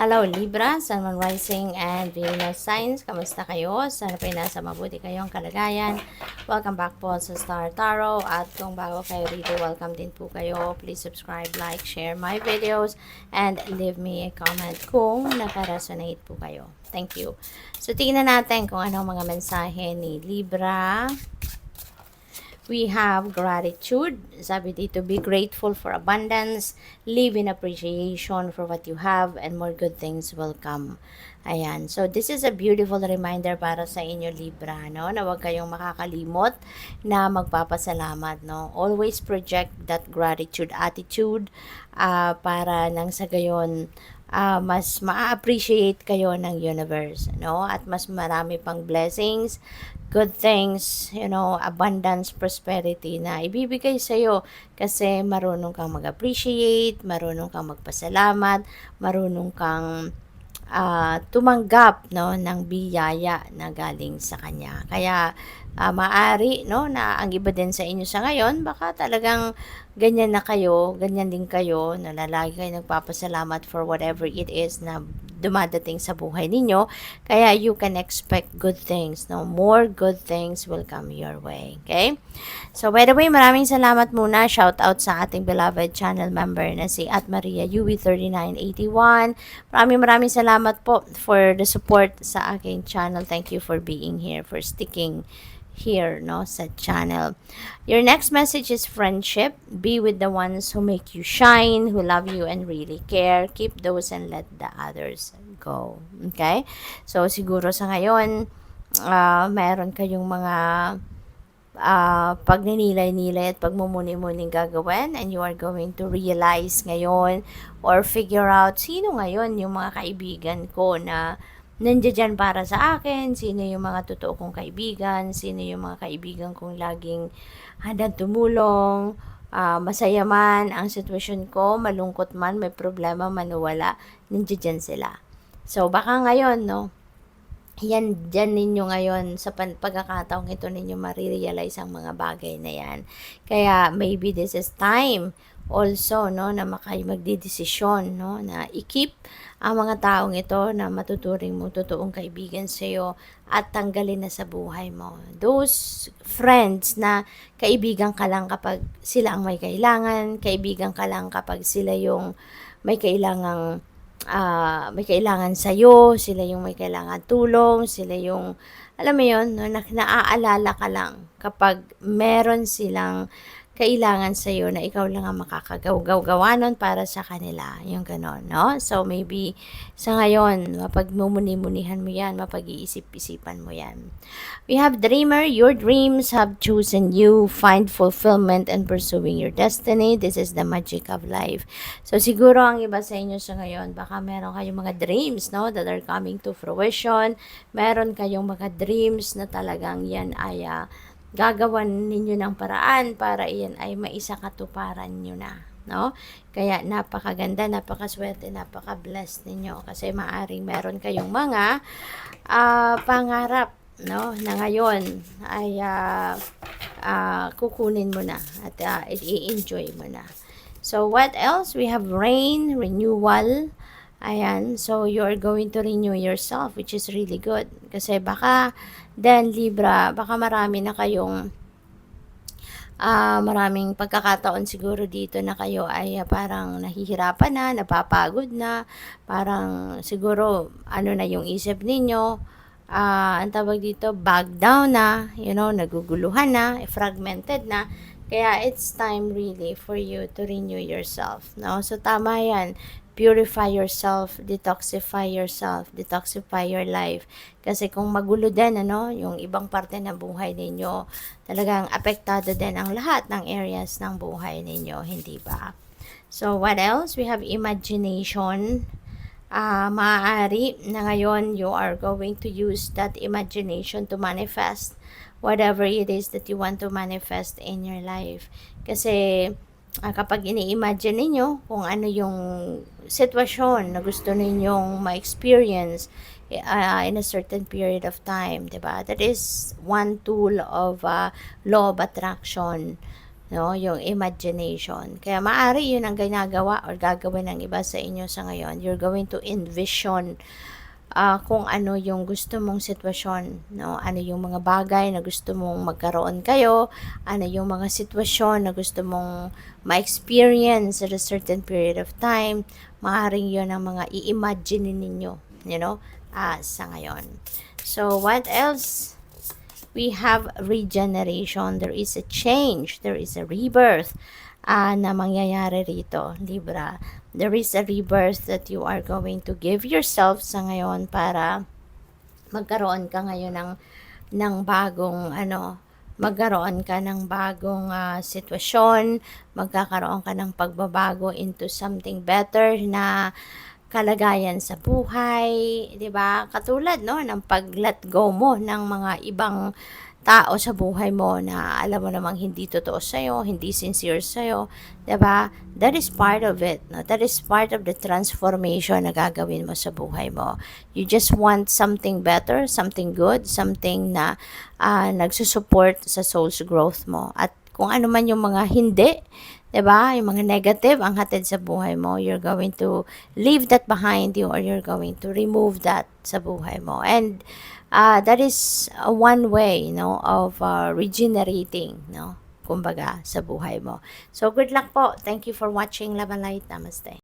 Hello Libra, Sun, Moon, Rising, and Venus Signs. Kamusta kayo? Sana po nasa mabuti kayong kalagayan. Welcome back po sa Star Tarot. At kung bago kayo rito, welcome din po kayo. Please subscribe, like, share my videos, and leave me a comment kung nakaresonate po kayo. Thank you. So, tingnan natin kung anong mga mensahe ni Libra. We have gratitude. Sabi dito, be grateful for abundance, live in appreciation for what you have, and more good things will come. Ayan. So, this is a beautiful reminder para sa inyo, Libra, no? Na huwag kayong makakalimot na magpapasalamat, no? Always project that gratitude attitude para nang sa gayon, mas ma-appreciate kayo ng universe, no? At mas marami pang blessings, good things, abundance, prosperity na ibibigay sa'yo kasi marunong kang mag-appreciate, marunong kang magpasalamat, marunong kang tumanggap, no, ng biyaya na galing sa kanya. Kaya maaari, no, na ang iba din sa inyo sa ngayon, baka talagang ganyan na kayo, ganyan din kayo, na lagi kayo nagpapasalamat for whatever it is na dumadating sa buhay ninyo. Kaya you can expect good things, no? More good things will come your way. Okay? So, by the way, maraming salamat muna. Shout out sa ating beloved channel member na si Maria Yui3981. Maraming salamat po for the support sa aking channel. Thank you for being here, for sticking here, no, sa channel. Your next message is friendship. Be with the ones who make you shine, who love you and really care. Keep those and let the others go. Okay? So, siguro sa ngayon, meron kayong mga pagninilay-nilay at pagmumuni-muning gagawin, and you are going to realize ngayon or figure out sino ngayon yung mga kaibigan ko na nandiyan para sa akin, sino yung mga totoo kong kaibigan, sino yung mga kaibigan kong laging handang tumulong, masaya man ang sitwasyon ko, malungkot man, may problema man o wala, nandiyan sila. So, baka ngayon, no, yan, dyan ninyo ngayon, sa pagkakataong ito ninyo marirealize ang mga bagay na yan. Kaya, maybe this is time also, no, na magdidesisyon, no, na i-keep ang mga taong ito na matuturing mo totoong kaibigan sa iyo at tanggalin na sa buhay mo. Those friends na kaibigan ka lang kapag sila ang may kailangan, kaibigan ka lang kapag sila yung may kailangang may kailangan sa'yo, sila yung may kailangan tulong, sila yung, alam mo yun, no, naaalala ka lang kapag meron silang kailangan sa'yo na ikaw lang ang makakagawa nun para sa kanila. Yung ganon, no? So, maybe sa ngayon, mapagmumuni-munihan mo yan, mapag-iisip-isipan mo yan. We have dreamer. Your dreams have chosen you. Find fulfillment and pursuing your destiny. This is the magic of life. So, siguro ang iba sa inyo sa ngayon, baka meron kayong mga dreams, no, that are coming to fruition. Meron kayong mga dreams na talagang yan ay gagawan ninyo ng paraan para iyan ay maisakatuparan nyo na, no? Kaya napakaganda, napakaswerte, napaka-blessed ninyo kasi maaring meron kayong mga pangarap, no, na ngayon ay kukunin mo na at i-enjoy mo na. So, what else? We have rain, renewal. Ayan, so you're going to renew yourself, which is really good. Kasi baka, then Libra, baka marami na kayong, maraming pagkakataon siguro dito na kayo ay parang nahihirapan na, napapagod na, parang siguro, ano na yung isip ninyo, ang tawag dito, bag down na, naguguluhan na, fragmented na. Kaya it's time really for you to renew yourself, no? So tama yan. Purify yourself, detoxify your life. Kasi kung magulo din, yung ibang parte ng buhay ninyo, talagang apektado din ang lahat ng areas ng buhay ninyo, hindi ba? So, what else? We have imagination. Maaari na ngayon you are going to use that imagination to manifest whatever it is that you want to manifest in your life. Kasi kapag ini-imagine ninyo kung ano yung sitwasyon na gusto ninyong ma-experience in a certain period of time, diba? That is one tool of law of attraction. no, yung imagination. Kaya maaari yun ang ginagawa or gagawin ng iba sa inyo sa ngayon. You're going to envision kung ano yung gusto mong sitwasyon, no? Ano yung mga bagay na gusto mong magkaroon kayo, ano yung mga sitwasyon na gusto mong ma-experience at a certain period of time. Maaaring yun ang mga i-imagine ninyo, sa ngayon. So, what else? We have regeneration. There is a change. There is a rebirth na mangyayari rito, Libra. There is a rebirth that you are going to give yourself sa ngayon para magkaroon ka ngayon ng bagong magkaroon ka ng bagong sitwasyon, magkakaroon ka ng pagbabago into something better na kalagayan sa buhay, 'di ba? Katulad ng pag-let go mo ng mga ibang tao sa buhay mo na alam mo namang hindi totoo sa hindi sincere sa 'di ba? That is part of it, no? That is part of the transformation na gagawin mo sa buhay mo. You just want something better, something good, something na nagsusupport sa soul's growth mo. At kung ano man yung mga hindi, 'di ba? Yung mga negative ang hatid sa buhay mo, you're going to leave that behind you or you're going to remove that sa buhay mo. And that is one way, of regenerating, kumbaga, sa buhay mo. So, good luck po. Thank you for watching. Love and light. Namaste.